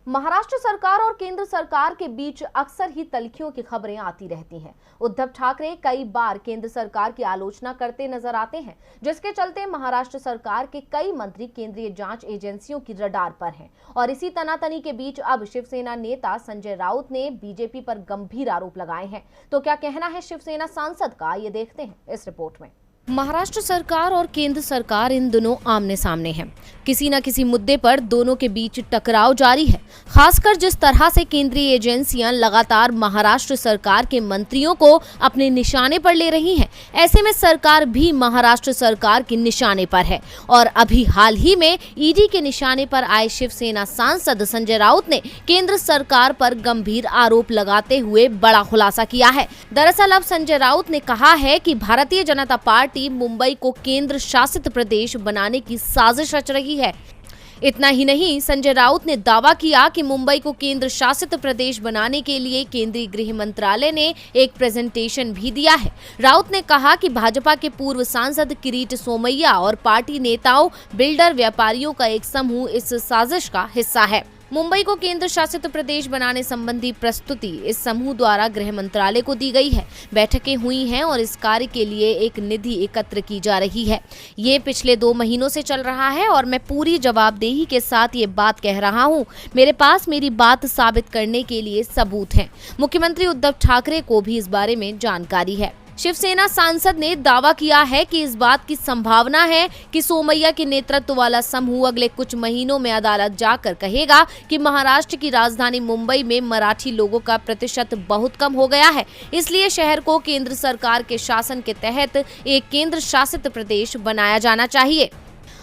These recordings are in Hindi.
महाराष्ट्र सरकार और केंद्र सरकार के बीच अक्सर ही तल्खियों की खबरें आती रहती हैं। उद्धव ठाकरे कई बार केंद्र सरकार की आलोचना करते नजर आते हैं, जिसके चलते महाराष्ट्र सरकार के कई मंत्री केंद्रीय जांच एजेंसियों की रडार पर हैं। और इसी तनातनी के बीच अब शिवसेना नेता संजय राउत ने बीजेपी पर गंभीर आरोप लगाए हैं। तो क्या कहना है शिवसेना सांसद का, ये देखते हैं इस रिपोर्ट में। महाराष्ट्र सरकार और केंद्र सरकार इन दोनों आमने सामने हैं। किसी न किसी मुद्दे पर दोनों के बीच टकराव जारी है। खासकर जिस तरह से केंद्रीय एजेंसियां लगातार महाराष्ट्र सरकार के मंत्रियों को अपने निशाने पर ले रही हैं, ऐसे में सरकार भी महाराष्ट्र सरकार के निशाने पर है। और अभी हाल ही में ईडी के निशाने पर आए शिवसेना सांसद संजय राउत ने केंद्र सरकार पर गंभीर आरोप लगाते हुए बड़ा खुलासा किया है। दरअसल अब संजय राउत ने कहा है कि भारतीय जनता पार्टी मुंबई को केंद्र शासित प्रदेश बनाने की साजिश रच रही है। इतना ही नहीं, संजय राउत ने दावा किया कि मुंबई को केंद्र शासित प्रदेश बनाने के लिए केंद्रीय गृह मंत्रालय ने एक प्रेजेंटेशन भी दिया है। राउत ने कहा कि भाजपा के पूर्व सांसद किरीट सोमैया और पार्टी नेताओं, बिल्डर, व्यापारियों का एक समूह इस साजिश का हिस्सा है। मुंबई को केंद्र शासित प्रदेश बनाने संबंधी प्रस्तुति इस समूह द्वारा गृह मंत्रालय को दी गई है। बैठकें हुई हैं और इस कार्य के लिए एक निधि एकत्र की जा रही है। ये पिछले 2 महीनों से चल रहा है और मैं पूरी जवाबदेही के साथ ये बात कह रहा हूँ। मेरे पास मेरी बात साबित करने के लिए सबूत हैं। मुख्यमंत्री उद्धव ठाकरे को भी इस बारे में जानकारी है। शिवसेना सांसद ने दावा किया है कि इस बात की संभावना है कि सोमैया के नेतृत्व वाला समूह अगले कुछ महीनों में अदालत जाकर कहेगा कि महाराष्ट्र की राजधानी मुंबई में मराठी लोगों का प्रतिशत बहुत कम हो गया है, इसलिए शहर को केंद्र सरकार के शासन के तहत एक केंद्र शासित प्रदेश बनाया जाना चाहिए।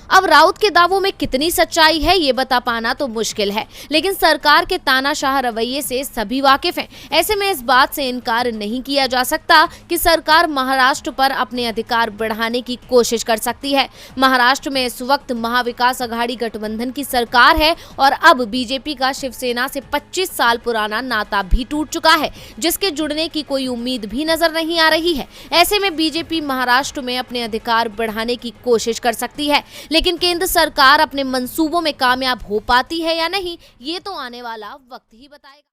अब राउत के दावों में कितनी सच्चाई है ये बता पाना तो मुश्किल है, लेकिन सरकार के तानाशाह रवैये से सभी वाकिफ हैं। ऐसे में इस बात से इनकार नहीं किया जा सकता कि सरकार महाराष्ट्र पर अपने अधिकार बढ़ाने की कोशिश कर सकती है। महाराष्ट्र में इस वक्त महाविकास अघाड़ी गठबंधन की सरकार है और अब बीजेपी का शिवसेना से 25 साल पुराना नाता भी टूट चुका है, जिसके जुड़ने की कोई उम्मीद भी नजर नहीं आ रही है। ऐसे में बीजेपी महाराष्ट्र में अपने अधिकार बढ़ाने की कोशिश कर सकती है, लेकिन केंद्र सरकार अपने मंसूबों में कामयाब हो पाती है या नहीं, ये तो आने वाला वक्त ही बताएगा।